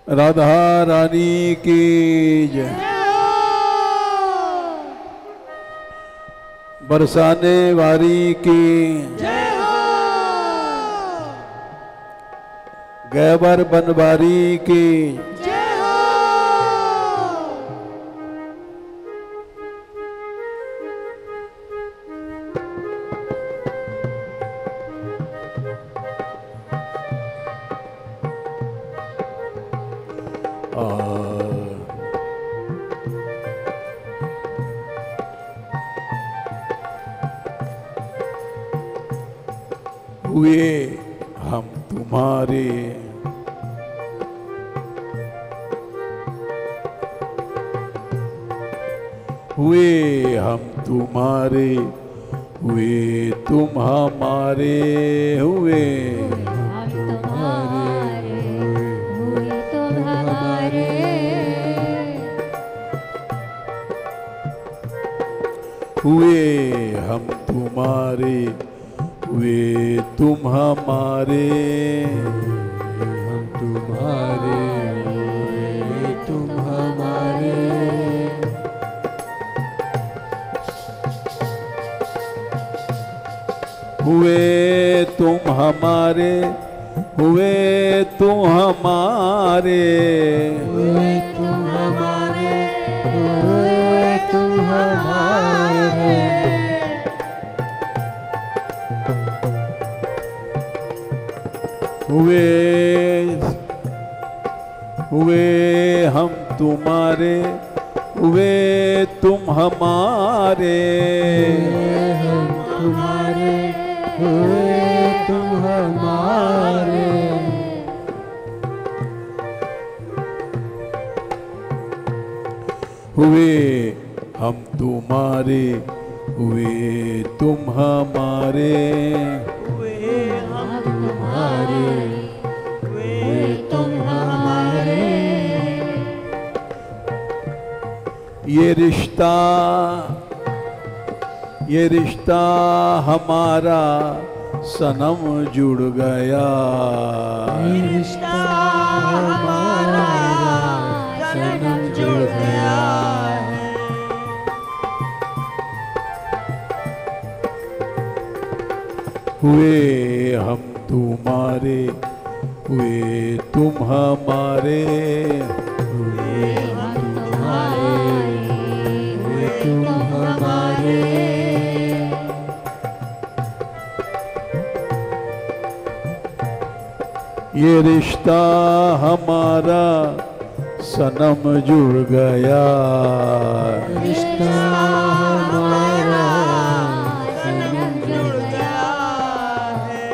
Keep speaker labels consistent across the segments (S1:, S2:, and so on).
S1: राधा रानी की जय। बरसाने वाली की
S2: जय हो।
S1: गैबर बनवारी की
S2: जय हो।
S1: हुए हम तुम्हारे हुए हम तुम्हारे हुए तुम हमारे हुए
S3: हम तुम्हारे हुए तुम हमारे
S1: हुए हम तुम्हारे हुए तुम हमारे
S4: हम तुम्हारे हुए तुम हमारे
S1: हुए तुम हमारे हुए तुम हमारे
S4: हुए तुम हमारे हुए तुम हमारे
S1: हुए हुए हम तुम्हारे हुए तुम हमारे
S4: हम तुम्हारे हुए तुम हमारे
S1: हुए हम तुम्हारे हुए तुम हमारे
S2: हुए हम
S4: तुम्हारे हुए तुम हमारे
S1: ये रिश्ता हमारा सनम जुड़ गया
S4: रिश्ता हमारा सनम जुड़ गया
S1: हुए हम तुम्हारे हुए तुम हमारे
S4: हुए हम तुम्हारे हुए तुम हमारे
S1: ये रिश्ता हमारा सनम जुड़ गया
S4: रिश्ता हमारा
S2: सनम जुड़ गया है।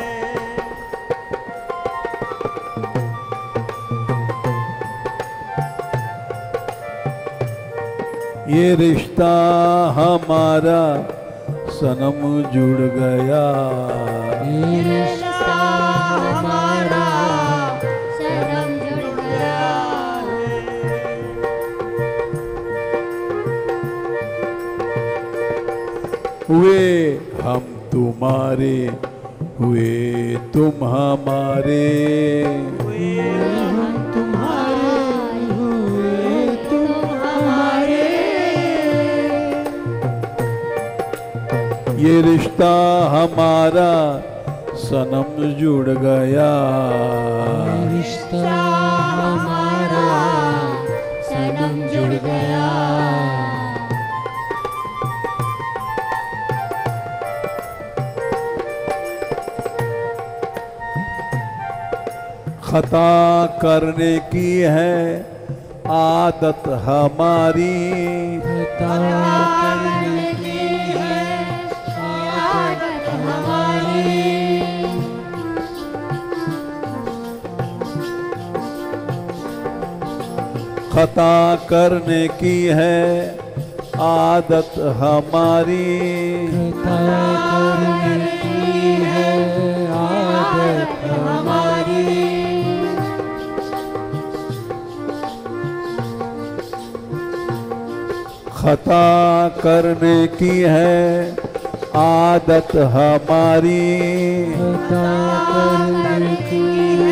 S1: ये रिश्ता हमारा सनम जुड़ गया
S4: ये रिश्ता हमारा
S3: सनम जुड़ गया
S1: हुए हम तुम्हारे हुए तुम हमारे
S2: हुए हम तुम्हारे
S4: हुए तुम हमारे
S1: ये रिश्ता हमारा सनम जुड़ गया
S4: रिश्ता हमारा सनम जुड़ गया
S1: खता करने की है आदत हमारी
S4: खता करने की है आदत हमारी
S1: खता करने की है आदत हमारी
S4: खता करने की है आदत हमारी
S1: खता करने की है आदत हमारी
S4: खता करने की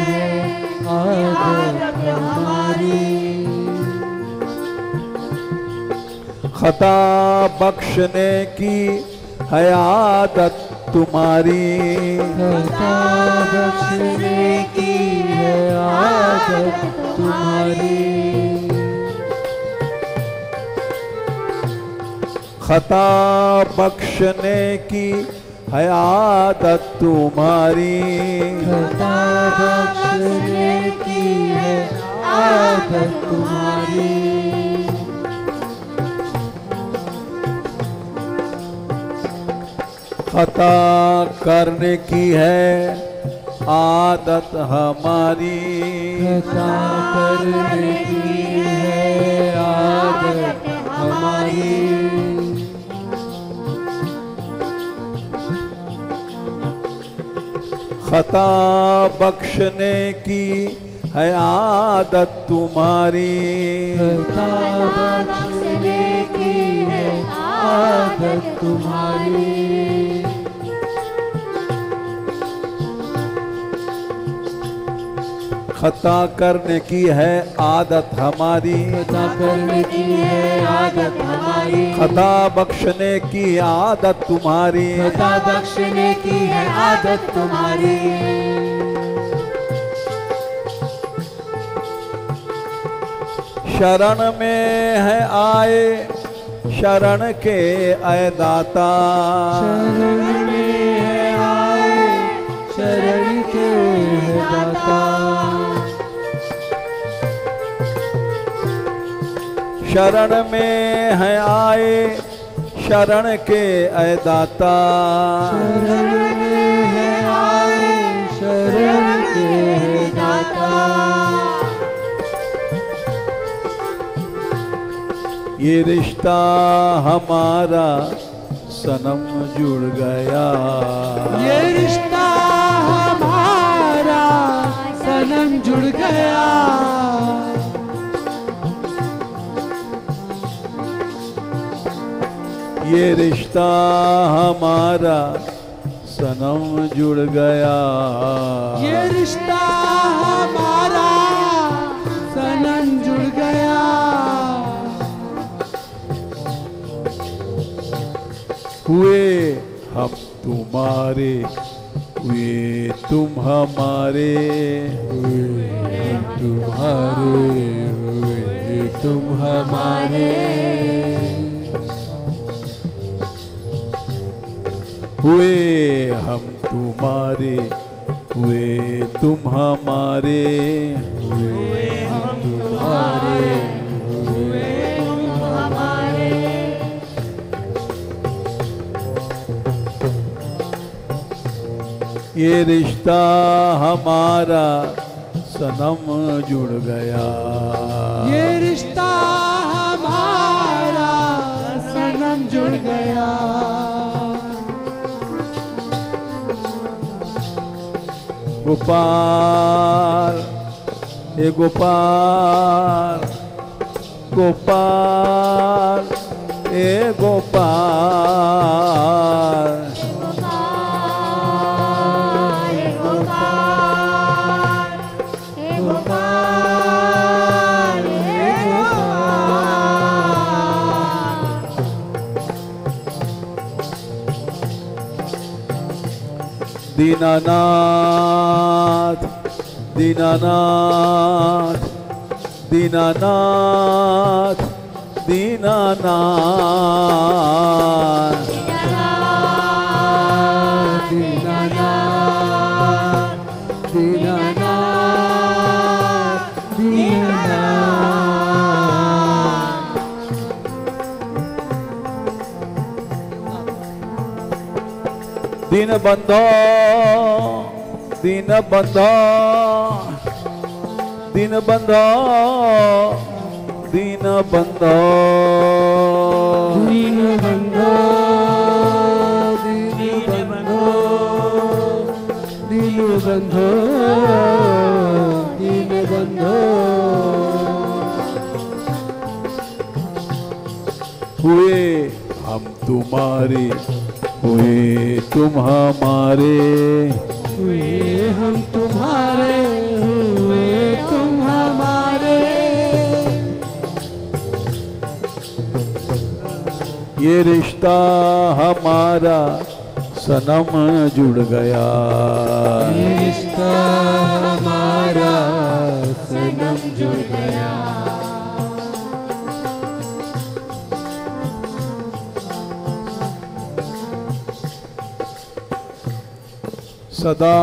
S4: है आदत हमारी
S1: खता बख्शने की है आदत तुम्हारी,
S4: खता बख्शने की है आदत तुम्हारी,
S1: खता बख्शने की है आदत तुम्हारी,
S4: खता बख्शने की है आदत तुम्हारी,
S1: खता करने की है आदत हमारी,
S4: खता करने की है आदत हमारी,
S1: खता बख्शने की है आदत तुम्हारी,
S4: खता बख्शने की है आदत तुम्हारी,
S1: खता करने की है आदत हमारी,
S4: खता करने की है आदत हमारी,
S1: खता बख्शने की आदत तुम्हारी,
S4: खता बख्शने की है आदत तुम्हारी,
S1: शरण में है आए शरण के आए दाता,
S4: शरण में है आए शरण के है दाता,
S1: शरण में है आए शरण के आए दाता,
S4: शरण में है आए शरण के है दाता,
S1: ये रिश्ता हमारा सनम जुड़ गया,
S4: ये रिश्ता हमारा सनम जुड़ गया,
S1: ये रिश्ता हमारा सनम जुड़ गया,
S4: ये रिश्ता हमारा सनम जुड़ गया,
S1: हुए हम तुम्हारे हुए तुम हमारे,
S4: हुए हम तुम्हारे हुए तुम हमारे,
S1: हुए हम तुम्हारे हुए तुम हमारे,
S4: हुए हम तुम्हारे हुए तुम हमारे,
S1: ये रिश्ता हमारा सनम जुड़ गया,
S4: ये रिश्ता हमारा सनम जुड़ गया,
S1: गोपाल हे गोपाल गोपाल हे गोपाल, दीनानाथ दीनानाथ दीनानाथ दीनानाथ,
S4: दीनानाथ दीनानाथ दीनानाथ दीनानाथ,
S1: दीन बंधो दीन बंधो दीन बंधो दीन बंधो,
S4: दीन बंधो दीन बंधो दीन बंधो दीन बंधो,
S1: हुए हम तुम्हारे हुए तुम हमारे,
S4: हुए हम तुम्हारे हुए तुम हमारे,
S1: ये रिश्ता हमारा सनम जुड़ गया।
S4: ये रिश्ता हमारा सनम जुड़ गया।
S1: सदा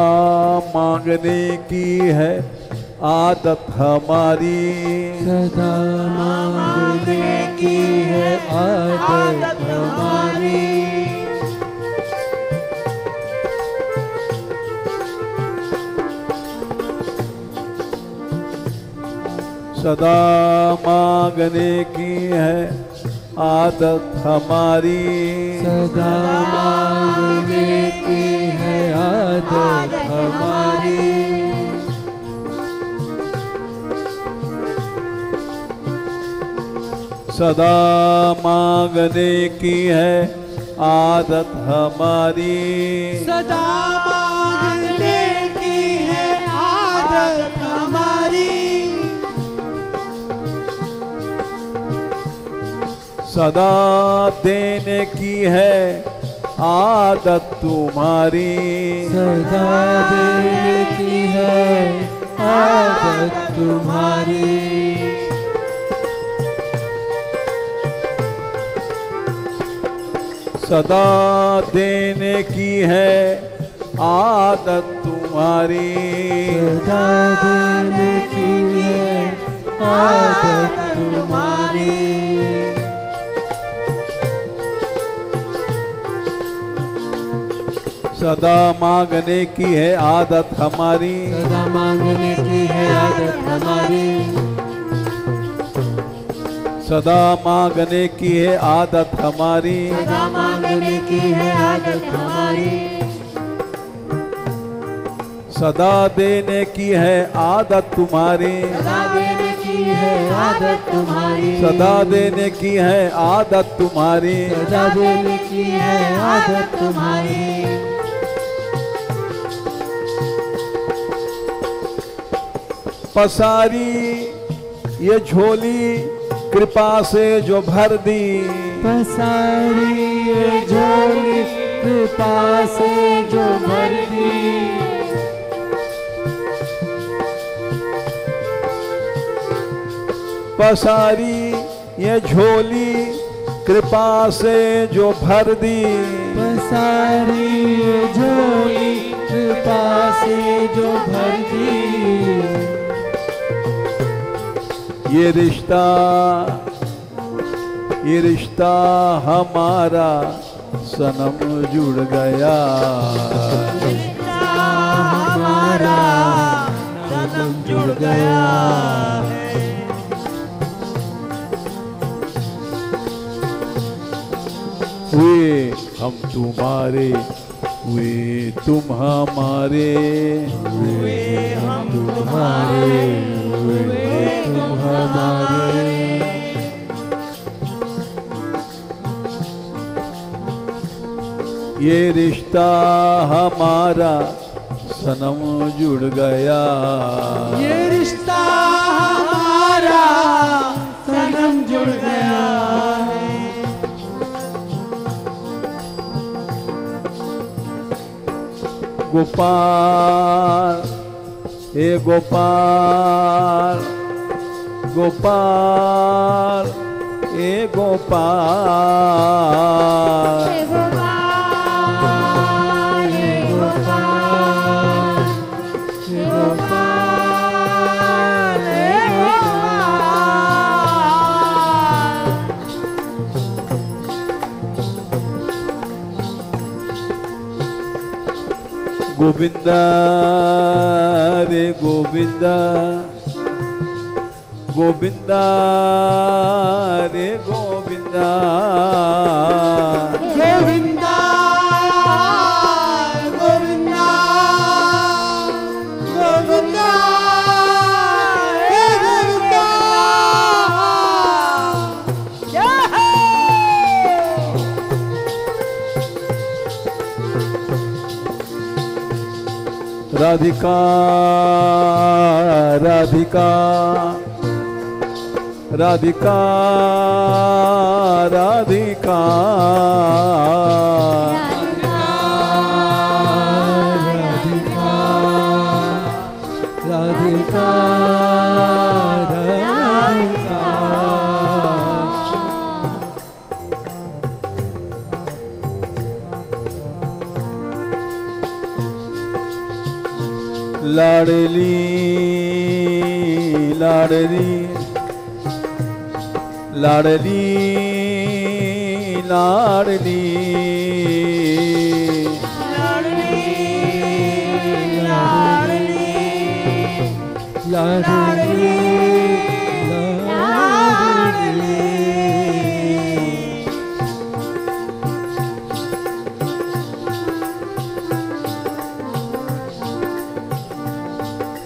S1: मांगने की है आदत हमारी।
S4: सदा मांगने की है आदत हमारी।
S1: सदा मांगने की है आदत हमारी।
S4: सदा मांगने की है आदत हमारी।
S1: सदा मांगने की है आदत हमारी।
S2: सदा मांगने की है आदत हमारी।
S1: सदा देने की है आदत तुम्हारी।
S4: सदा देने की है आदत तुम्हारी।
S1: सदा देने की है आदत तुम्हारी।
S4: सदा देने की है आदत तुम्हारी।
S1: सदा मांगने की है आदत हमारी।
S4: सदा मांगने की है आदत हमारी।
S1: सदा मांगने की है आदत हमारी।
S4: सदा मांगने की है आदत हमारी।
S1: सदा देने की है आदत तुम्हारी।
S4: सदा देने की है आदत तुम्हारी।
S1: सदा देने की है आदत तुम्हारी।
S4: सदा देने की है आदत तुम्हारी।
S1: पसारी ये झोली कृपा से जो भर दी।
S4: पसारी ये झोली कृपा से जो भर दी।
S1: पसारी ये झोली कृपा से जो भर दी।
S4: पसारी ये झोली कृपा से जो भर दी।
S1: ये रिश्ता हमारा सनम जुड़ गया।
S2: हमारा सनम जुड़ गया है।
S1: हुए हम तुम्हारे, हुए तुम हमारे।
S2: हुए हम तुम्हारे, हुए तुम हमारे।
S1: ये रिश्ता हमारा सनम जुड़ गया।
S2: ये रिश्ता हमारा सनम जुड़ गया है।
S1: गोपाल हे गोपाल, गोपाल हे गोपाल।
S3: हे गोपाल, हे गोपाल, हे गोपाल, हे गोपाल।
S1: गोविंदा रे गोविंदा, गोविंदा रे गोविंदा।
S2: गोविंदा गोविंदा गोविंदा हे गोविंदा।
S1: राधिका राधिका राधिका राधिका
S2: राधिका राधिका
S1: लाडली लाडली लाडली लाडली
S2: लाडली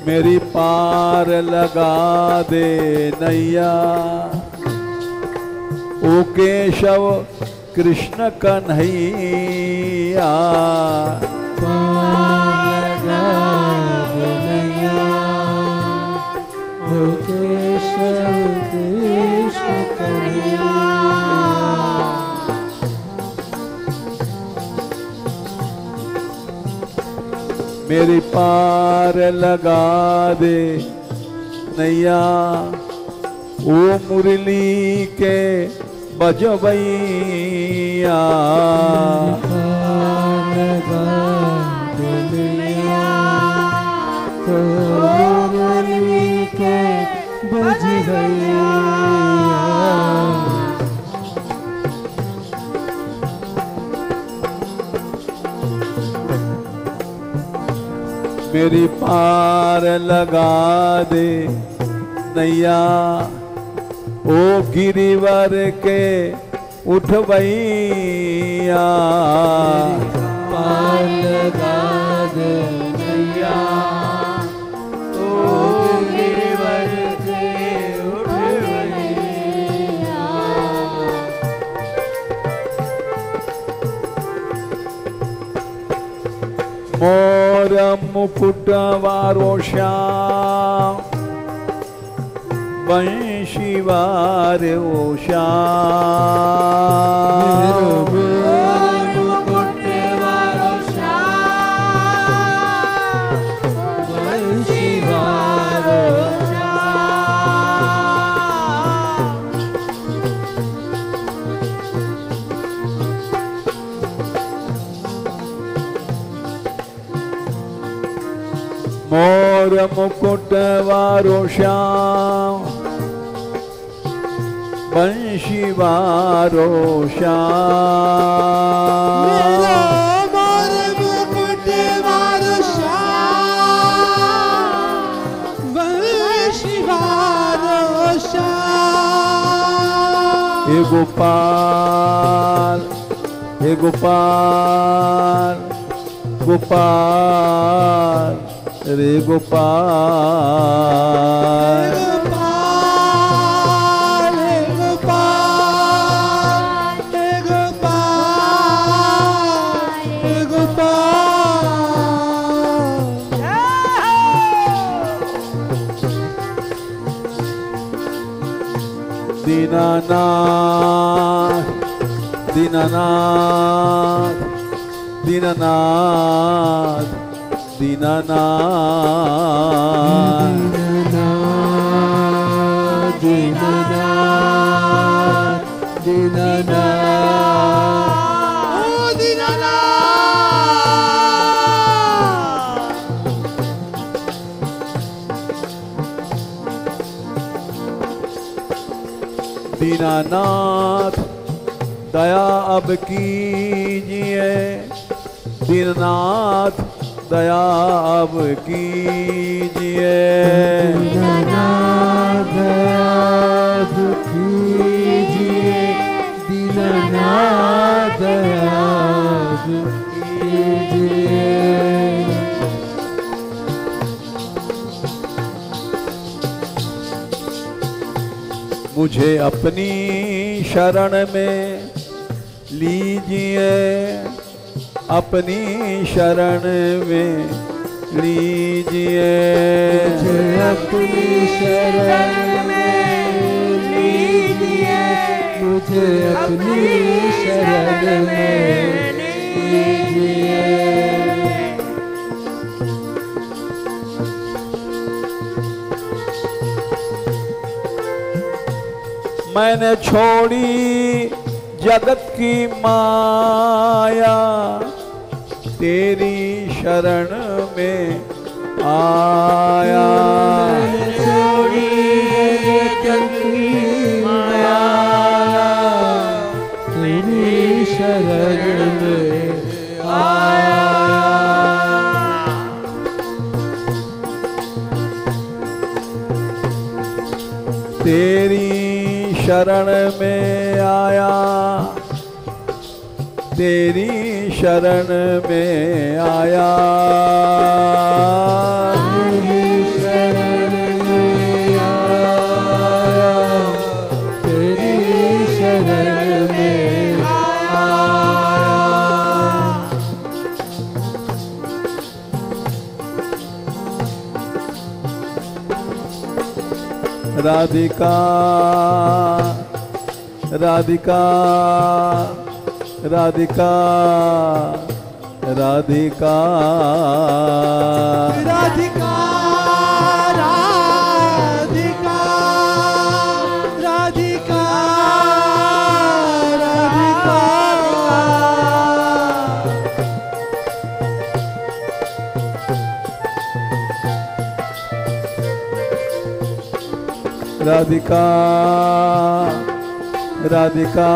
S1: मेरी पार लगा दे नैया ओ केशव कृष्ण कन्हैया
S2: पार लगा दे नैया ओ केशव कृष्ण कन्हैया
S1: मेरी पार लगा दे नैया ओ मुरली के बजवैया
S2: पार लगा दे नैया तो मुरली के बजवैया
S1: मेरी पार लगा दे नैया ओ गिरिवर के उठवैया
S2: पार लगा दे नैया ओ गिरिवर के उठवैया
S1: मोर मुकुट वारो श्याम वंशी वारो श्याम
S2: मुकुट वारो श्याम वंशी वारो
S1: मोर मुकुट वारो श्याम वंशी वारो श्याम
S2: मोर मुकुट वारो श्याम वंशी वारो श्याम
S1: हे गोपाल हे गोपाल गोपाल रे गोपाल
S2: गोपाल हे गोपाल हे गोपाल हे गोपाल
S1: दीनानाथ दीनानाथ दीनानाथ दीनानाथ
S2: दीनानाथ दीनानाथ
S1: दीनानाथ दया अब कीजिए दीनानाथ दया अब कीजिए
S2: दीनानाथ दया अब कीजिए दीनानाथ दया अब कीजिए
S1: मुझे अपनी शरण में लीजिए अपनी शरण में लीजिए
S2: मुझे अपनी शरण में मुझे अपनी शरण में लीजिए।
S1: मैंने छोड़ी जगत की माया, तेरी शरण में आया।
S2: छोड़ी जगत की माया, तेरी शरण में आया।
S1: तेरी शरण में आया, तेरी शरण में आया।
S2: तेरी शरण में आया, तेरी शरण में आया।
S1: राधिका राधिका राधिका राधिका
S2: राधिका राधिका राधिका
S1: राधिका राधिका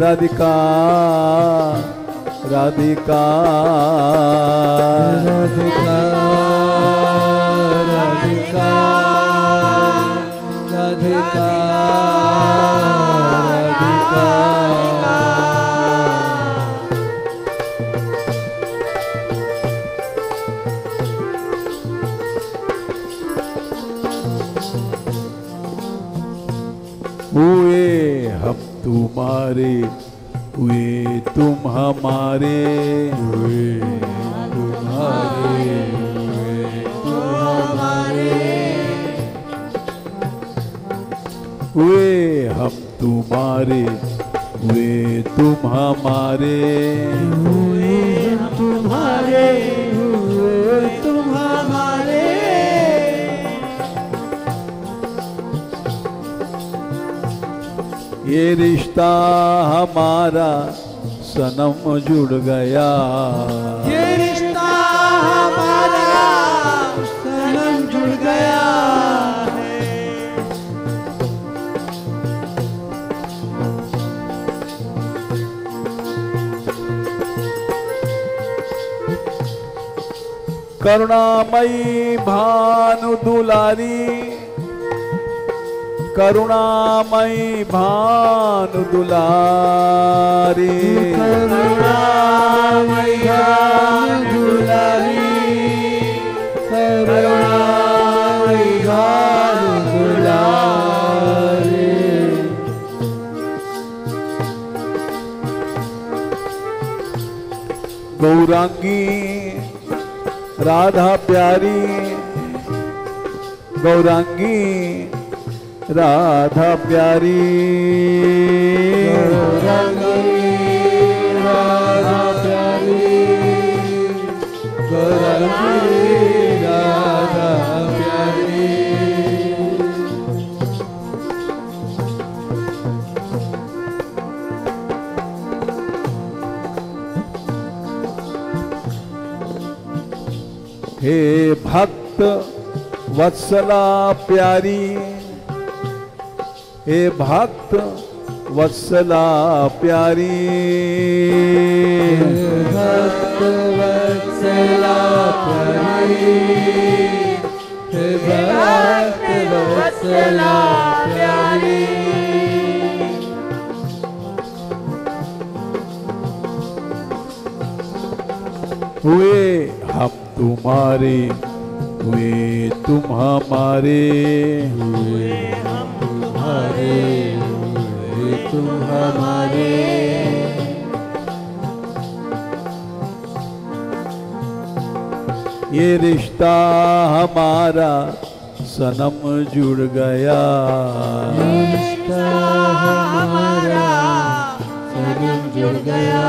S1: राधिका राधिका
S2: राधिका राधिका राधिका
S1: हुए हम तुम्हारे, हुए तुम हमारे,
S2: हुए तुम्हारे, हुए तुम हमारे,
S1: हुए हम तुम्हारे, हुए तुम हमारे,
S2: हुए तुम्हारे, हुए तुम हमारे।
S1: ये रिश्ता हमारा सनम जुड़ गया,
S2: ये रिश्ता हमारा सनम जुड़ गया है।
S1: करुणामयी भानु दुलारी, करुणामयी भानु दुलारी,
S2: करुणामयी भानु दुलारी, करुणामयी भानु दुलारी।
S1: गौरांगी राधा प्यारी, गौरांगी राधा प्यारी,
S2: गौरांगी राधा प्यारी, गौरांगी राधा प्यारी।
S1: हे भक्त वत्सला प्यारी, हे भक्त वत्सला प्यारी,
S2: भक्त वत्सला प्यारी, हे भक्त वत्सला प्यारी।
S1: हुए हम तुम्हारे, हुए तुम हमारे,
S2: हुए हम तुम्हारे, हुए तुम हमारे।
S1: ये रिश्ता हमारा सनम जुड़ गया।
S2: रिश्ता हमारा सनम जुड़ गया।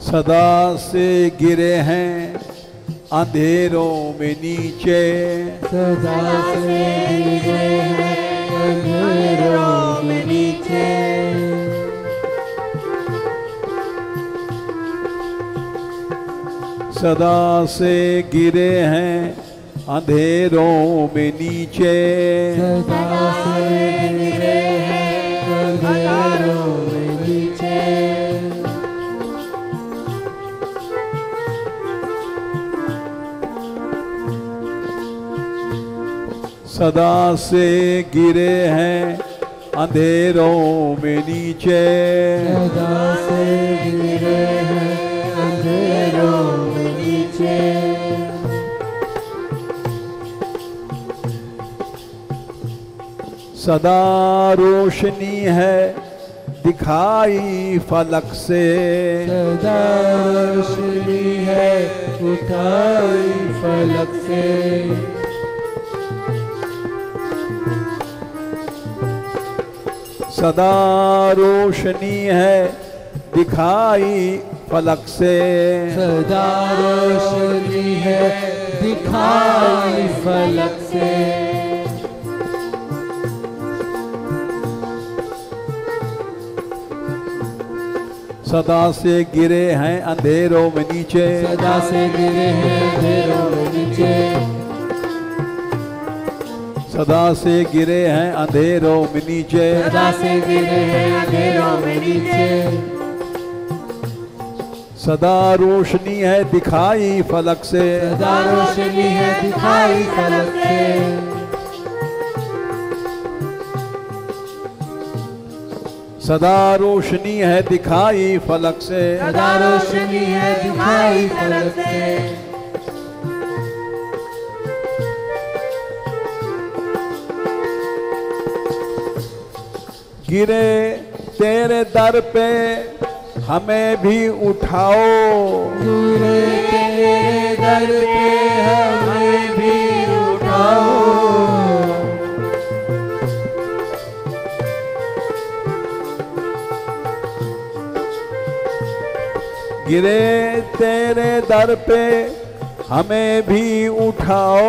S1: सदा से गिरे हैं अंधेरों में नीचे,
S2: सदा से गिरे हैं अंधेरों में नीचे।
S1: सदा से गिरे हैं अंधेरों में नीचे,
S2: सदा से गिरे हैं अंधेरों में नीचे।
S1: सदा से गिरे हैं अंधेरों में नीचे,
S2: सदा से गिरे हैं अंधेरों में नीचे।
S1: सदा रोशनी है दिखाई फलक से,
S2: सदा रोशनी है उठाई फलक से।
S1: सदा रोशनी है दिखाई फलक से,
S2: सदा रोशनी है दिखाई फलक से।
S1: सदा से गिरे हैं अंधेरों में नीचे,
S2: सदा से गिरे हैं अंधेरों में नीचे।
S1: सदा से गिरे हैं अंधेरों में नीचे,
S2: सदा से गिरे हैं अंधेरों में नीचे।
S1: सदा रोशनी है दिखाई फलक से,
S2: सदा रोशनी है दिखाई फलक से।
S1: सदा रोशनी है दिखाई फलक से,
S2: सदा रोशनी है दिखाई फलक से।
S1: गिरे तेरे दर पे हमें भी उठाओ,
S2: गिरे तेरे दर पे हमें भी उठाओ।
S1: गिरे तेरे दर पे हमें भी उठाओ,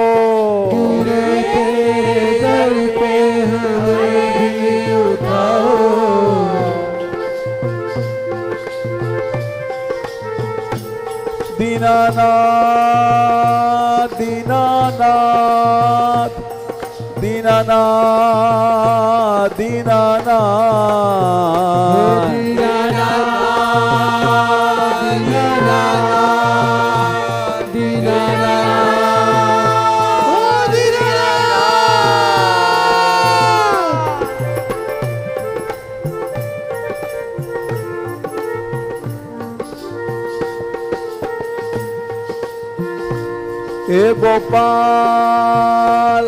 S2: गिरे तेरे दर पे हमें भी उठाओ।
S1: दीनानाथ दीनानाथ दीनानाथ दीनानाथ हे गोपाल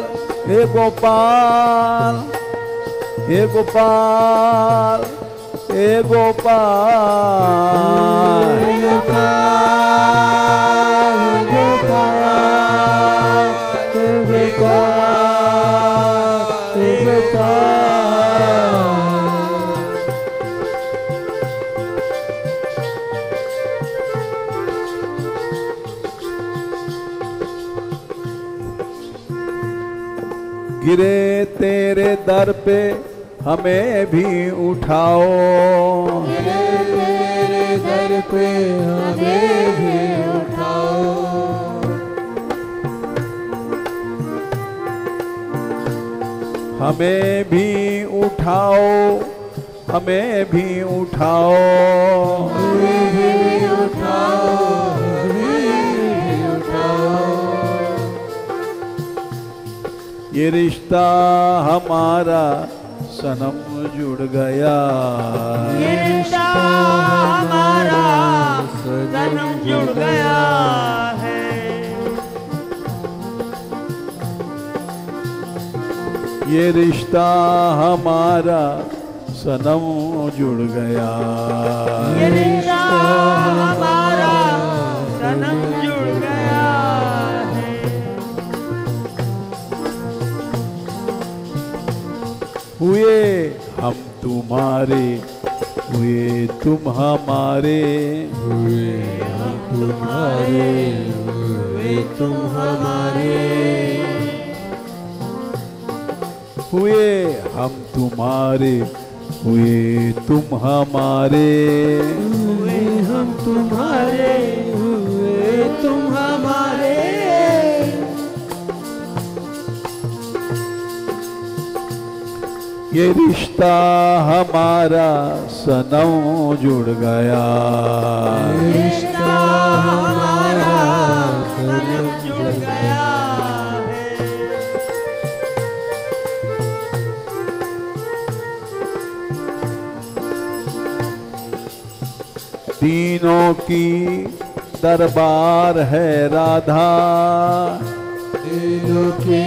S1: हे गोपाल हे गोपाल हे गोपाल
S2: हे गोपाल हे गोपाल हे गोपाल हे गोपाल।
S1: गिरे तेरे दर पे हमें भी उठाओ,
S2: गिरे तेरे दर पे हमें भी उठाओ।
S1: हमें भी उठाओ हमें भी उठाओ,
S2: हमें भी उठाओ हमें भी उठाओ।
S1: ये रिश्ता हमारा सनम जुड़ गया,
S4: ये रिश्ता हमारा सनम जुड़ गया है।
S1: ये रिश्ता हमारा सनम जुड़ गया।
S2: ये रिश्ता हमारा सनम जुड़ गया है।
S1: हुए हम तुम्हारे, हुए तुम हमारे,
S4: हुए हम तुम्हारे, हुए तुम हमारे,
S1: हुए हम तुम्हारे, हुए तुम हमारे,
S4: हुए हम तुम्हारे, हुए तुम हमारे,
S1: ये रिश्ता हमारा सनम जुड़ गया।
S2: रिश्ता हमारा सनम जुड़ गया है।
S1: तीनों की दरबार है राधा,
S4: तीनों के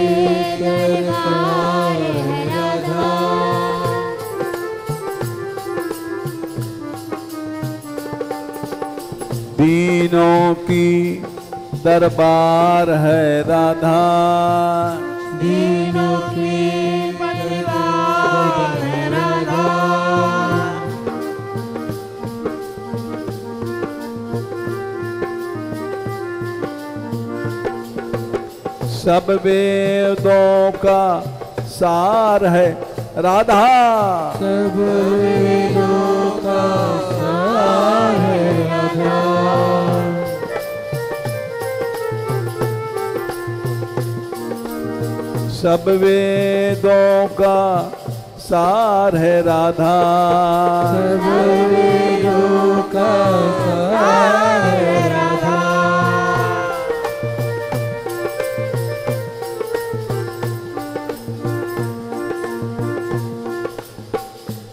S4: दरबार है राधा,
S1: तीनों की दरबार है राधा,
S4: तीनों की दरबार है राधा,
S1: सब वेदों का सार है राधा,
S4: सब वेदों का सार है राधा,
S1: सब वेदों का सार है राधा,
S4: सब वेदों का सार है राधा,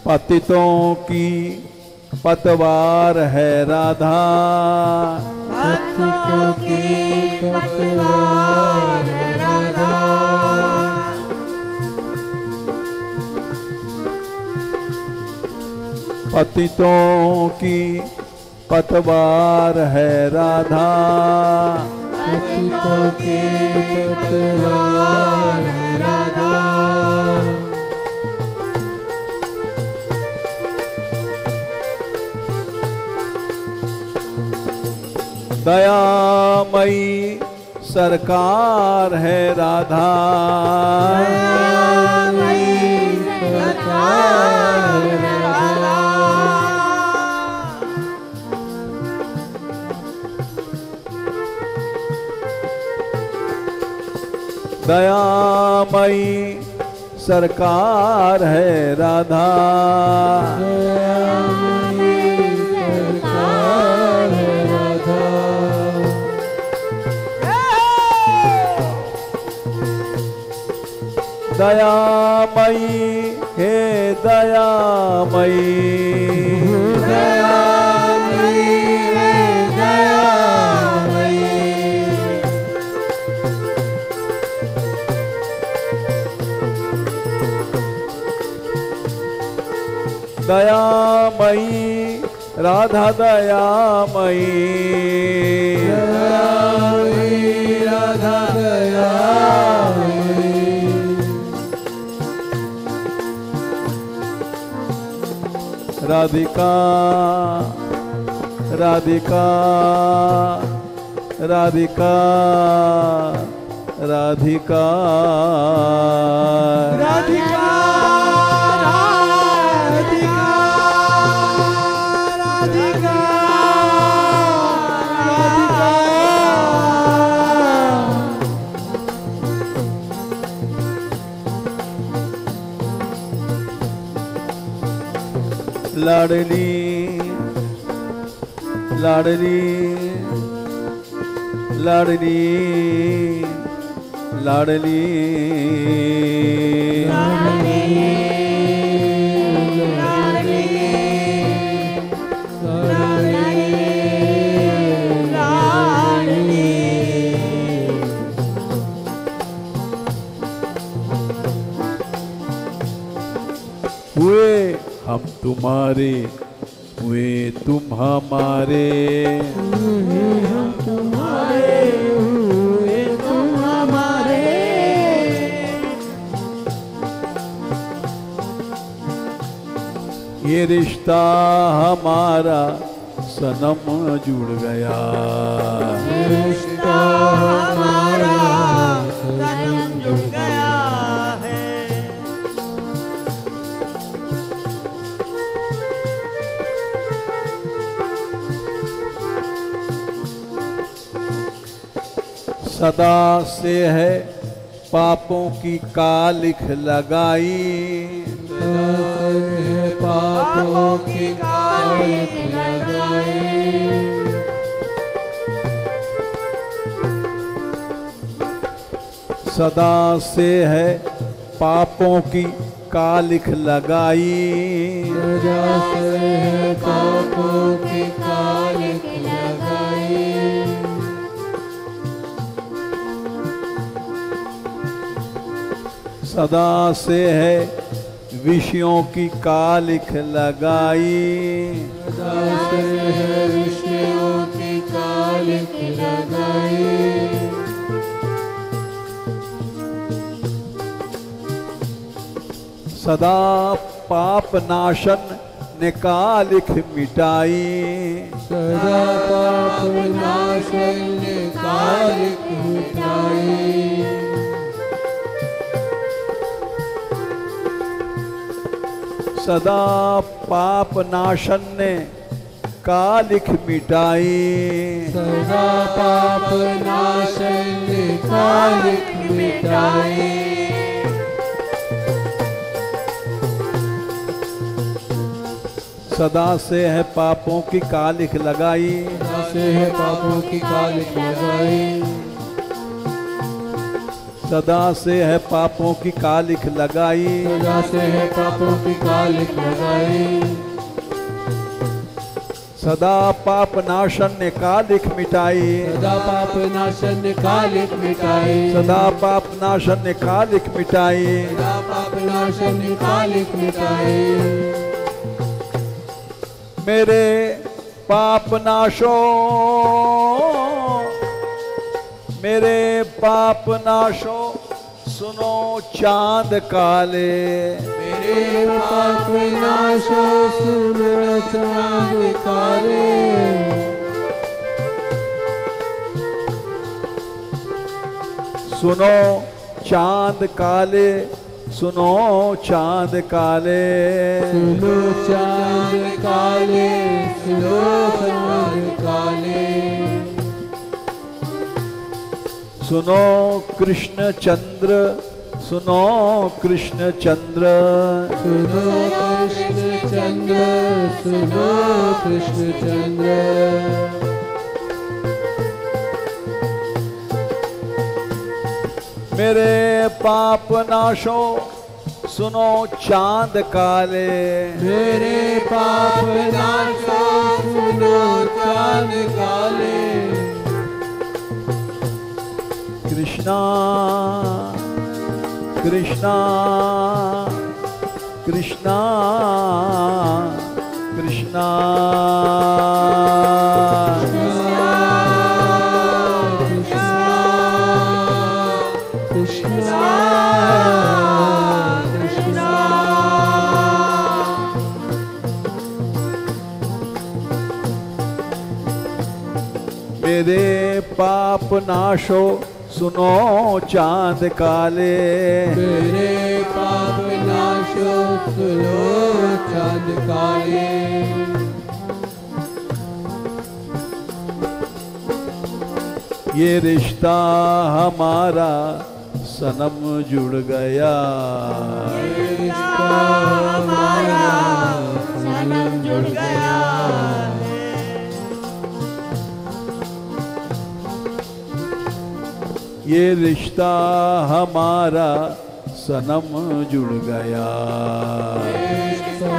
S1: पतितों की पतवार है राधा,
S4: पतितों की पतवार है राधा,
S1: पतितों की पतवार है राधा,
S4: पतितों की पतवार है राधा,
S1: दयामयी सरकार है राधा,
S2: दयामयी सरकार है राधा,
S1: दयामयी सरकार है राधा,
S4: दयामयी सरकार है राधा,
S1: दयामयी हे दयामयी,
S2: दयामयी है दयामयी,
S1: दयामयी राधा दयामयी,
S4: दयामयी राधा दयामयी,
S1: राधिका राधिका राधिका राधिका
S2: राधिका राधिका
S1: लाडली लाडली लाडली लाडली हुए हम तुम्हारे वे तुम हमारे,
S2: हम तुम्हारे हुए तुम हमारे।
S1: ये रिश्ता हमारा सनम जुड़ गया,
S2: रिश्ता हमारा सनम जुड़ गया है।
S1: सदा से है पापों की कालिख लगाई,
S2: पापों की कालिख लगाई।
S1: सदा से है पापों की कालिख लगाई,
S2: सदा से है पापों की कालिख लगाई।
S1: सदा से है विषयों की कालिख लगाई,
S2: सदा से है विषयों की कालिख लगाई।
S1: सदा पाप नाशन ने कालिख मिटाई,
S2: सदा पाप नाशन ने कालिख मिटाई।
S1: सदा पाप नाशन ने कालिख मिटाई,
S2: सदा पाप नाशन ने कालिख मिटाई।
S1: सदा से है पापों की कालिख लगाई,
S2: सदा से है पापों की कालिख लगाई।
S1: सदा से है पापों की कालिख लगाई,
S2: सदा से है पापों की कालिख लगाई।
S1: सदा पाप नाशन ने कालिख मिटाई,
S2: सदा पाप नाशन ने कालिख मिटाई।
S1: सदा पाप नाशन ने कालिख मिटाई।
S2: सदा पाप नाशन ने कालिख मिटाई।
S1: मेरे पाप नाशो, मेरे पाप नाशो सुनो चांद काले,
S2: मेरे पाप नाशो सुनो चांद काले।
S1: सुनो चांद काले, सुनो चांद काले,
S2: सुनो चांद काले, सुनो चांद काले।
S1: सुनो कृष्ण चंद्र, सुनो कृष्ण चंद्र,
S2: सुनो कृष्ण चंद्र, सुनो कृष्ण चंद्र।
S1: मेरे पाप नाशो सुनो चांद काले,
S2: मेरे पाप नाशो सुनो चांद काले।
S1: कृष्णा कृष्णा कृष्णा कृष्णा मेरे पाप नाशो सुनो चांद काले,
S2: मेरे पाप नाशो सुनो चांद काले।
S1: ये रिश्ता हमारा सनम जुड़ गया,
S2: ये रिश्ता हमारा सनम जुड़ गया।
S1: ये रिश्ता हमारा सनम जुड़ गया।
S2: रिश्ता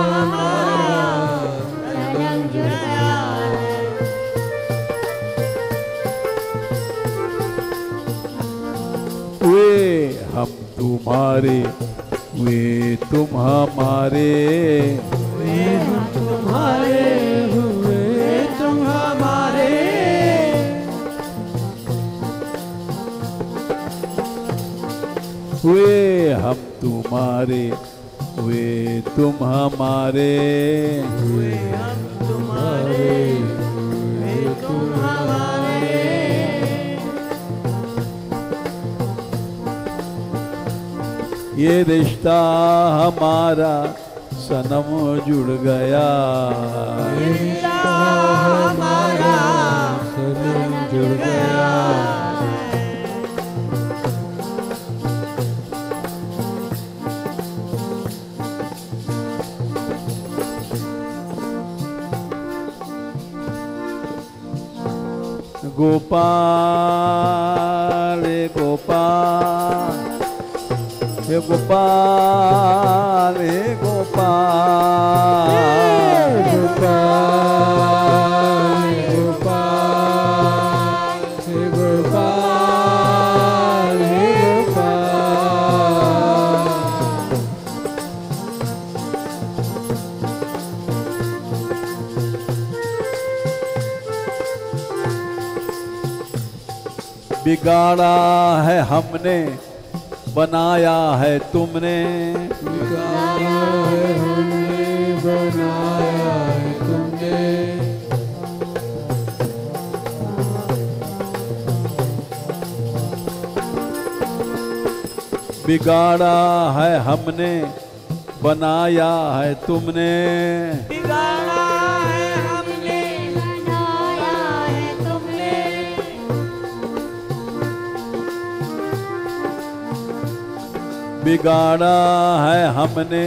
S2: हमारा सनम जुड़ गया।
S1: वे हम तुम्हारे, वे तुम हमारे,
S2: हम तुम्हारे हुए तुम हमारे।
S1: हुए हम तुम्हारे, हुए तुम हमारे।
S2: हुए हम तुम्हारे हुए तुम हमारे।
S1: ये रिश्ता हमारा सनम जुड़ गया।
S2: ये रिश्ता हमारा सनम जुड़ गया।
S1: गोपाल गोपाल हे गोपाल हे गोपाल
S2: गोपाल गोपाल हे गोपाल हे गोपाल।
S1: बिगाड़ा है हमने, बनाया है तुमने।
S2: बिगाड़ा है हमने, बनाया है तुमने।
S1: बिगाड़ा है हमने, बनाया है तुमने।
S2: बिगाड़ा है हमने,
S3: बनाया है तुमने।
S1: बिगाड़ा है हमने,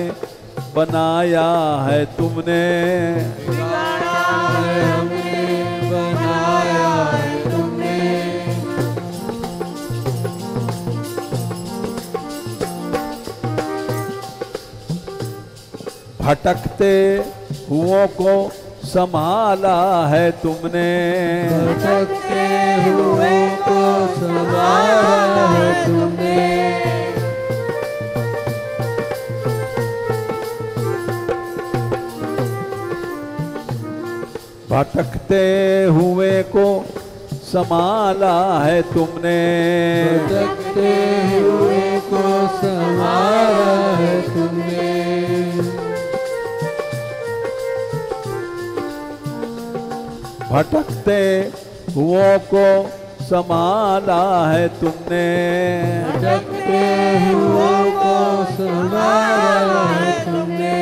S1: बनाया है तुमने।
S2: बिगाड़ा है हमने, बनाया है तुमने।
S1: भटकते हुओं को संभाला है तुमने।
S2: भटकते हुए को संभाला है तुमने।
S1: भटकते हुए को संभाला है तुमने।
S2: भटकते हुए को संभाला है तुमने।
S1: भटकते हुओं को संभाला है तुमने।
S2: भटकते हुए को संभाला है तुमने।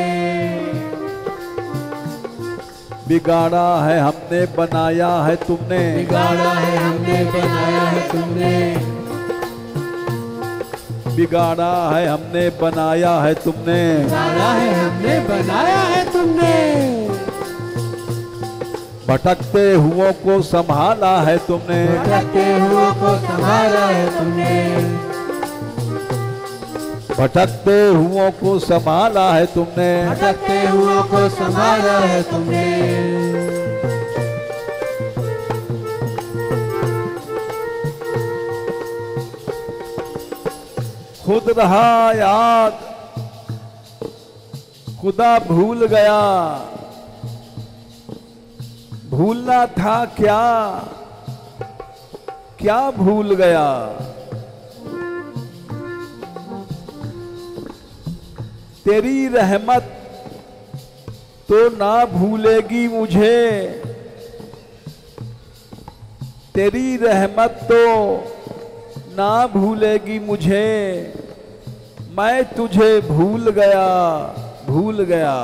S1: बिगाड़ा है हमने, बनाया है तुमने।
S2: बिगाड़ा है हमने, बनाया है तुमने।
S1: बिगाड़ा है हमने, बनाया है तुमने।
S2: बिगाड़ा है हमने, बनाया है तुमने।
S1: भटकते हुओं को संभाला है तुमने।
S2: भटकते हुए को संभाला है तुमने।
S1: भटकते हुओं को संभाला है तुमने।
S2: भटकते हुए को संभाला है तुमने।
S1: खुद रहा याद, खुदा भूल गया। भूलना था क्या, क्या भूल गया। तेरी रहमत तो ना भूलेगी मुझे। तेरी रहमत तो ना भूलेगी मुझे। मैं तुझे भूल गया, भूल गया।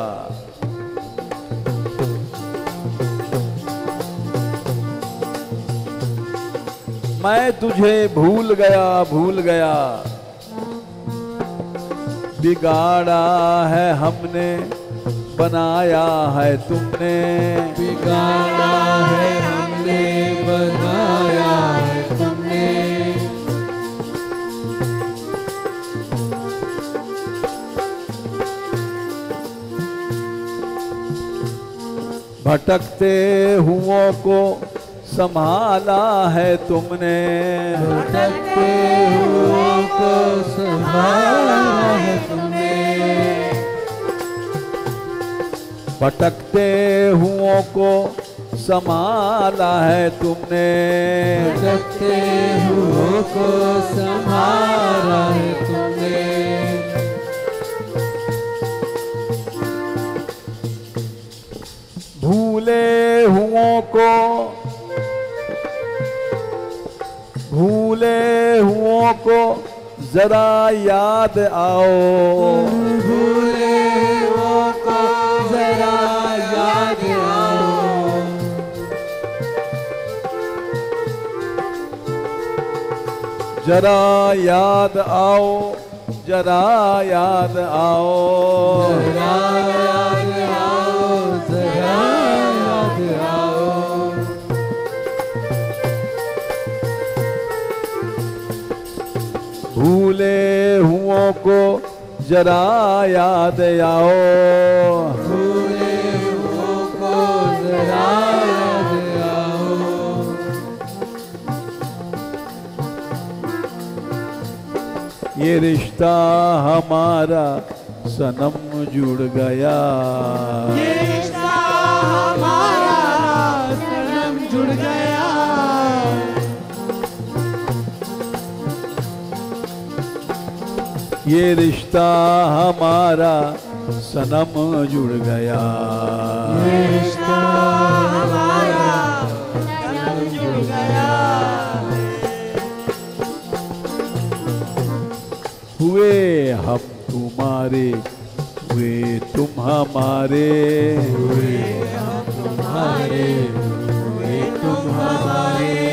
S1: मैं तुझे भूल गया, भूल गया। बिगाड़ा है हमने, बनाया है तुमने।
S2: बिगाड़ा है हमने, बनाया है तुमने।
S1: भटकते हुओं को संभाला है तुमने।
S2: भटकते हुए को संभाला है तुमने।
S1: भटकते हुओं को संभाला है तुमने,
S2: भटकते हुओं को संभाला है तुमने,
S1: भूले हुओं को जरा याद आओ,
S2: भूले हुओं को जरा याद आओ,
S1: जरा याद आओ, जरा याद आओ,
S2: जरा याद आओ, जरा याद आओ,
S1: भूले हुओं को जरा याद आओ,
S2: भूले हुओं को जरा याद आओ,
S1: ये रिश्ता हमारा सनम जुड़ गया,
S2: ये रिश्ता हमारा सनम जुड़ गया,
S1: ये रिश्ता हमारा सनम जुड़ गया,
S2: ये रिश्ता हमारा सनम जुड़ गया,
S1: हुए हम तुम्हारे, हुए तुम हमारे,
S2: हुए हम तुम्हारे, हुए तुम हमारे,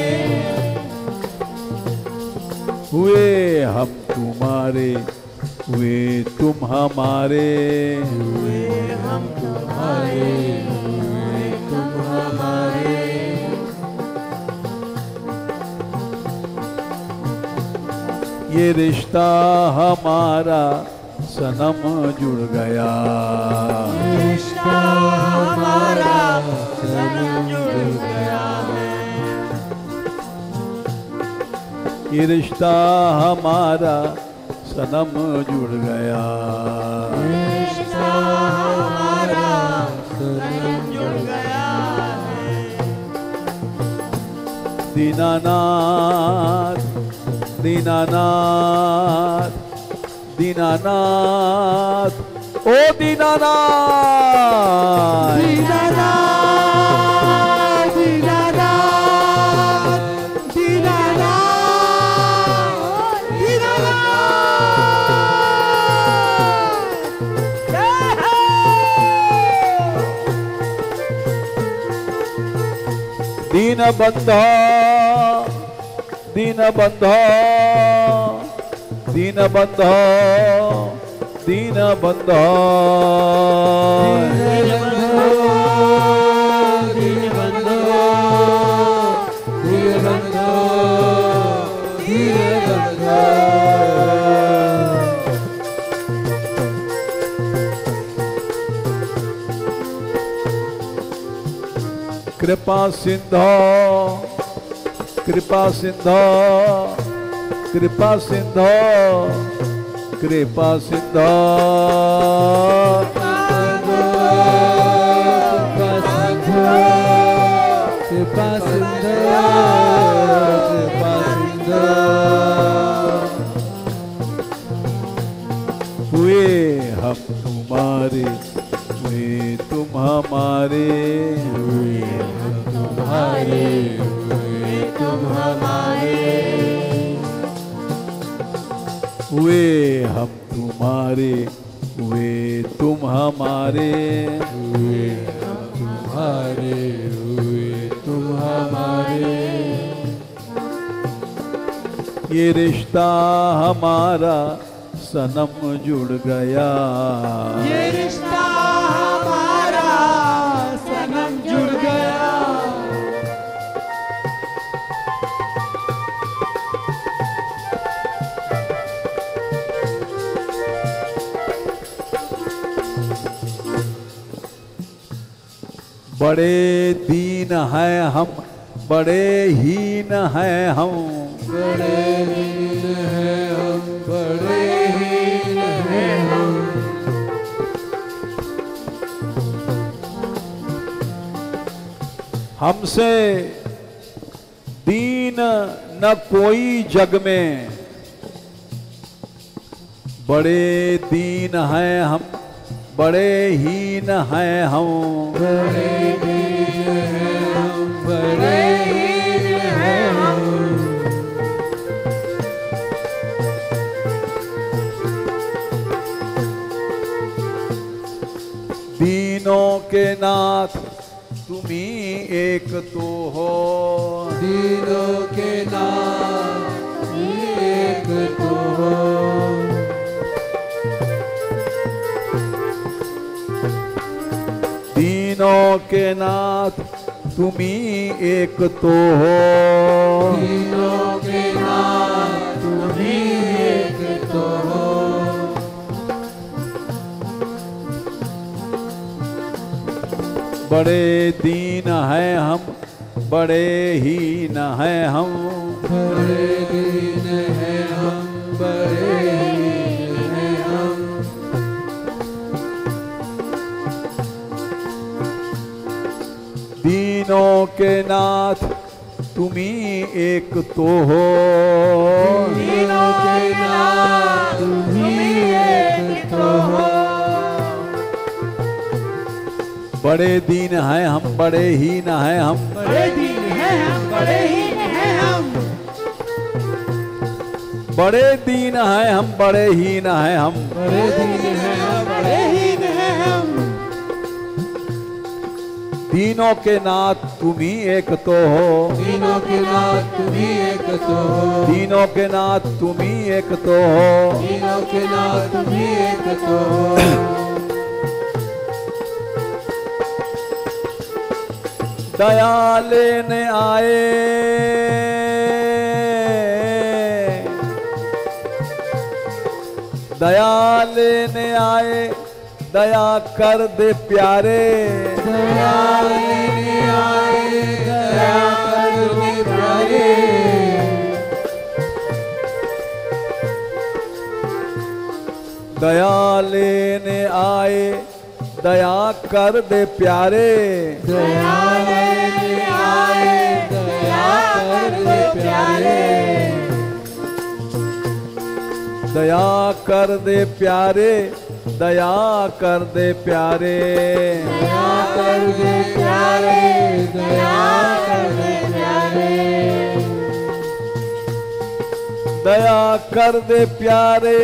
S1: हुए हम तुम्हारे, हुए तुम हमारे,
S2: हुए हम तुम्हारे, हुए तुम हमारे,
S1: ये रिश्ता हमारा सनम जुड़ गया,
S2: ये रिश्ता हमारा सनम जुड़ गया,
S1: ये रिश्ता हमारा सनम जुड़ गया,
S2: ये रिश्ता हमारा सनम जुड़ गया,
S1: दीनानाथ दीनानाथ दीनानाथ ओ दीनानाथ,
S2: दीनानाथ, दीनानाथ, दीनानाथ, दीनानाथ,
S1: दीनबंधो दीनबंधो दीनबंधो दीनबंधो, कृपा सिंधो कृपा सिंधो कृपा सिंधो कृपा सिंधो,
S2: कृपा सिंधु, कृपा सिंधु,
S1: हुए हम तुम्हारे, हुए तुम हमारे,
S2: हुए हम तुम्हारे, हुए तुम हमारे,
S1: हुए हम तुम्हारे, हुए तुम हमारे,
S2: हुए हम तुम्हारे, हुए तुम हमारे,
S1: ये रिश्ता हमारा सनम जुड़ गया,
S2: ये रिश्ता हमारा सनम जुड़ गया,
S1: बड़े दीन हैं हम, बड़े हीन हैं हम,
S2: बड़े दीन हैं हम, बड़े हीन हैं हम,
S1: हमसे दीन न कोई जग में, बड़े दीन हैं हम, बड़े हीन हैं हम।
S2: बड़े दीन हैं हम, बड़े हीन हैं हम।
S1: दीनों के नाथ तुम्ही एक तो हो,
S2: दीनों के नाथ एक तो हो।
S1: दीनों के नाथ तुम्ही एक तो हो,
S2: दीनों के नाथ तुम्ही एक तो हो।
S1: बड़े दीन हैं हम, बड़े हीन हैं हम।
S2: बड़े दीन हैं हम, बड़े हीन हैं हम।
S1: दीनों के नाथ तुम्ही एक तो हो,
S2: दीनों के नाथ तुम्ही एक तो हो।
S1: बड़े दीन हैं हम, बड़े हीन हैं हम।
S2: बड़े दीन हैं हम, बड़े हीन हैं हम।
S1: बड़े दीन हैं हम, बड़े हीन हैं हम।
S2: बड़े दीन हैं हम, बड़े हीन हैं हम।
S1: दीनों के नाथ तुम्ही एक तो हो,
S2: दीनों के नाथ तुम्ही एक तो हो।
S1: दीनों के नाथ तुम्ही एक तो हो।
S2: दीनों के नाथ तुम्ही एक तो हो।
S1: दया लेने आए, दया लेने आए, दया कर दे प्यारे।
S2: दया लेने आए, दया कर दे प्यारे।
S1: दया लेने आए, दया कर दे प्यारे।
S2: दया लेने आए, दया कर दे प्यारे।
S1: दया कर दे प्यारे, दया कर दे प्यारे।
S2: दया कर दे प्यारे, दया कर दे प्यारे।
S1: दया कर दे प्यारे,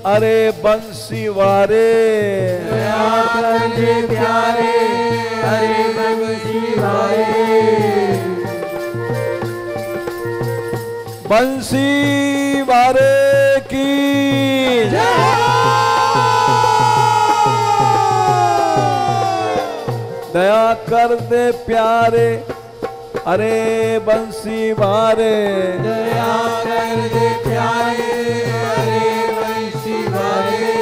S1: अरे बंसी वारे।
S2: दया कर दे प्यारे, अरे बंसी वारे।
S1: बंसी वारे की दया कर दे प्यारे, अरे बंसी वारे।
S2: दया कर दे प्यारे, अरे बंसी वारे।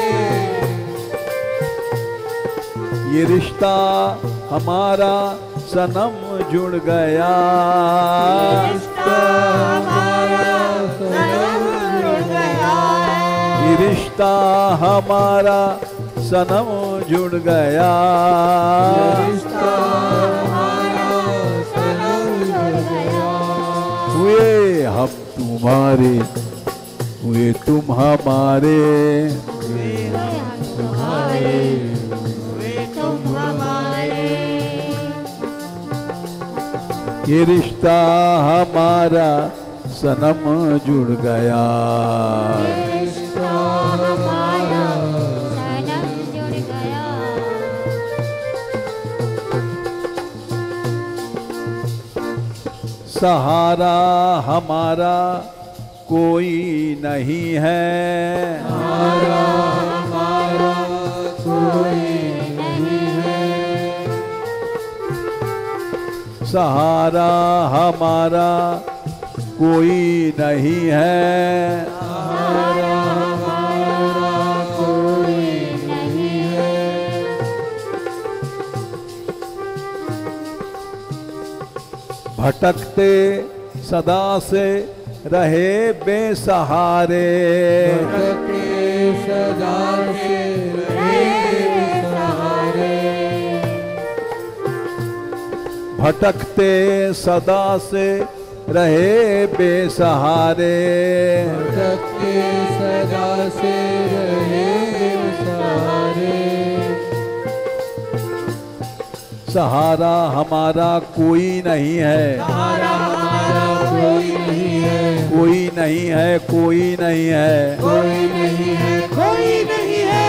S1: ये रिश्ता हमारा सनम जुड़ गया,
S2: रिश्ता हमारा सनम जुड़ गया।
S1: ये रिश्ता हमारा सनम जुड़ गया।
S2: रिश्ता हमारा सनम जुड़ गया।
S1: हुए हम तुम्हारे, हुए तुम हमारे।
S3: तुम्हारे तुम हमारे।
S1: ये रिश्ता हमारा सनम जुड़ गया।
S3: रिश्ता हमारा सनम जुड़ गया।
S1: सहारा हमारा कोई नहीं है,
S2: हमारा हमारा कोई नहीं है।
S1: सहारा हमारा कोई नहीं है।
S2: हमारा हमारा कोई नहीं है।
S1: भटकते सदा से रहे बेसहारे।
S2: भटके सदा से रहे सहारे।
S1: भटकते सदा से रहे बेसहारे,
S2: भटकते सदा से रहे बेसहारे।
S1: सहारा हमारा कोई नहीं है,
S2: सहारा हमारा कोई नहीं है,
S1: कोई नहीं है, कोई नहीं है,
S2: कोई नहीं है, कोई नहीं है।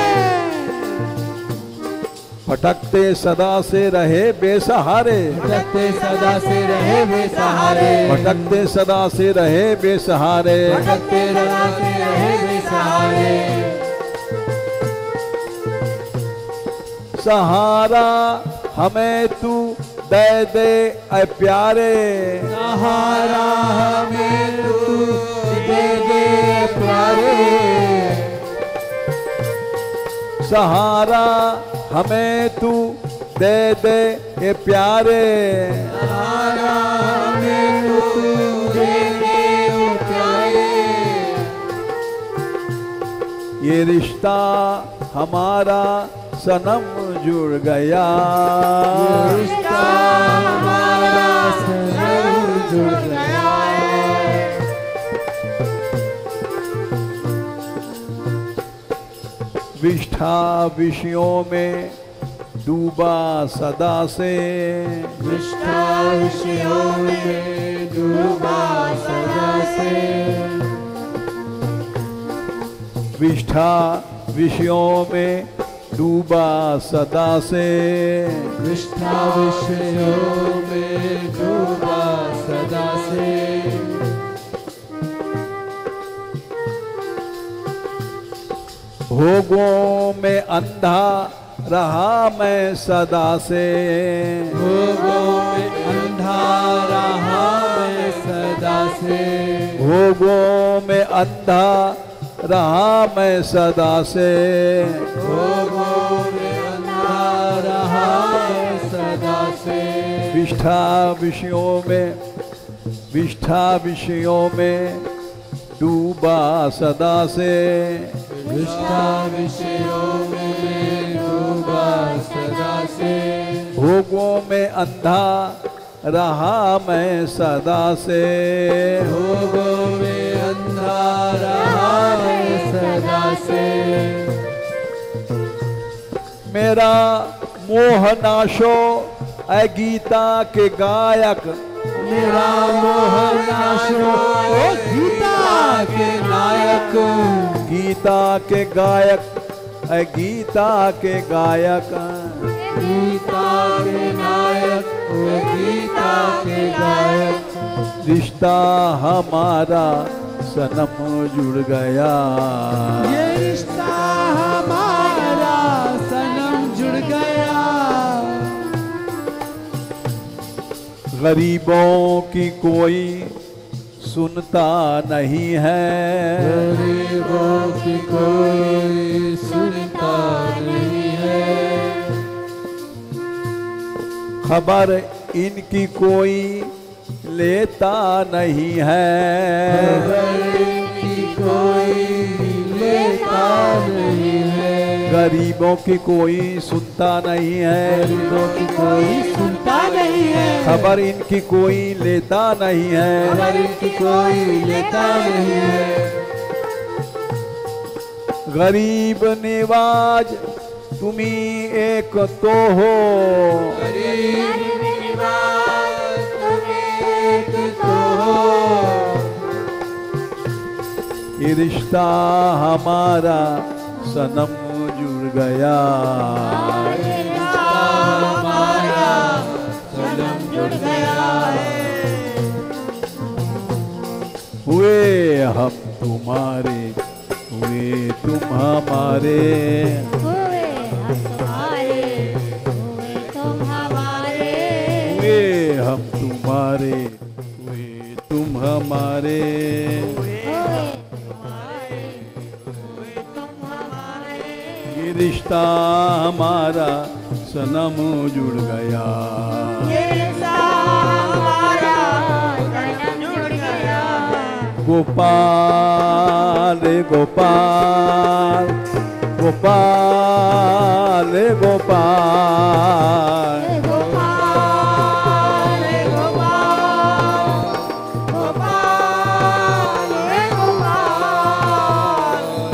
S1: भटकते सदा से रहे बेसहारे,
S2: भटकते सदा से रहे बेसहारे,
S1: भटकते सदा से रहे बेसहारे।
S2: भटकते सदा से रहे बेसहारे।
S1: सहारा हमें तू दे दे ऐ प्यारे,
S2: सहारा हमें तू दे दे प्यारे।
S1: सहारा हमें तू दे दे ए प्यारे।
S2: सहारा हमें तू दे दे प्यारे।
S1: ये रिश्ता हमारा सनम जुड़ गया,
S2: रिश्ता हमारा सनम जुड़ गया।
S1: विष्ठा विषयों में डूबा सदा से,
S2: विष्ठा विषयों में डूबा सदा से।
S1: विष्ठा विषयों में डूबा सदा से,
S2: विष्ठा विषयों में डूबा सदा से।
S1: भोगों में अंधा रहा मैं सदा से,
S2: भोगों में अंधा रहा मैं सदा से।
S1: भोगों में अंधा रहा मैं सदा से।
S2: भोगों में अंधा रहा मैं सदा से।
S1: विष्ठा विषयों में डूबा सदा से,
S2: विष्ठा विषयों में डूबा सदा से।
S1: भोगों में अंधा रहा मैं सदा से,
S2: भोगों में अंधा रहा मैं सदा से।
S1: मेरा मोह नाशो ऐ गीता के गायक,
S2: मेरा मोह नाशो गीता के नायक।
S1: गीता के गायक ऐ गीता के गायक।
S2: गीता के नायक ओ गीता के गायक।
S1: रिश्ता हमारा सनम जुड़ गया,
S2: ये रिश्ता हमारा सनम जुड़ गया।
S1: गरीबों की कोई सुनता नहीं है,
S2: गरीबों की कोई सुनता नहीं है।
S1: खबर इनकी कोई लेता नहीं है,
S2: खबर इनकी कोई लेता नहीं है।
S1: गरीबों की कोई सुनता नहीं है,
S2: गरीबों की कोई सुनता नहीं है।
S1: खबर इनकी कोई लेता नहीं है।
S2: खबर इनकी कोई लेता नहीं है।
S1: गरीब निवाज तुम्ही एक तो हो,
S2: गरीब निवाज तुम एक तो हो।
S1: ये रिश्ता हमारा सनम जुड़ गया,
S2: हमारा सनम जुड़ गया है।
S1: हुए हम तुम्हारे, हुए तुम हमारे,
S3: हुए हम तुम्हारे, हुए तुम हमारे।
S1: हुए हम तुम्हारे, हुए तुम हमारे। ये रिश्ता हमारा सनम जुड़ गया, गोपाल गोपाल गोपाल गोपाल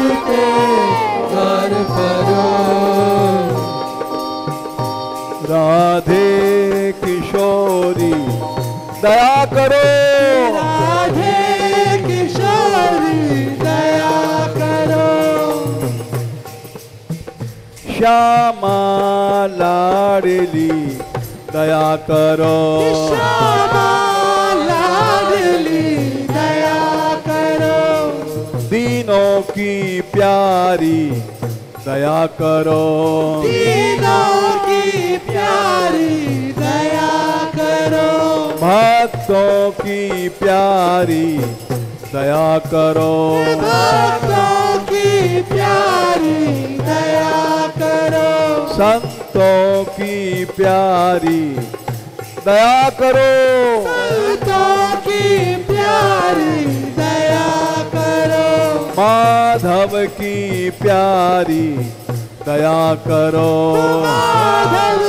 S4: उसके द्वार करो।
S1: राधे किशोरी दया करो,
S4: राधे किशोरी दया करो।
S1: श्यामा लाडली दया करो,
S4: श्यामा लाडली दया करो।
S1: दीनों की प्यारी दया करो,
S4: दीनों की प्यारी दया करो।
S1: भक्तों की प्यारी दया करो,
S4: भक्तों की प्यारी दया करो।
S1: संतों की प्यारी दया करो,
S4: संतों की प्यारी दया करो।
S1: माधव की प्यारी दया करो,
S4: माधव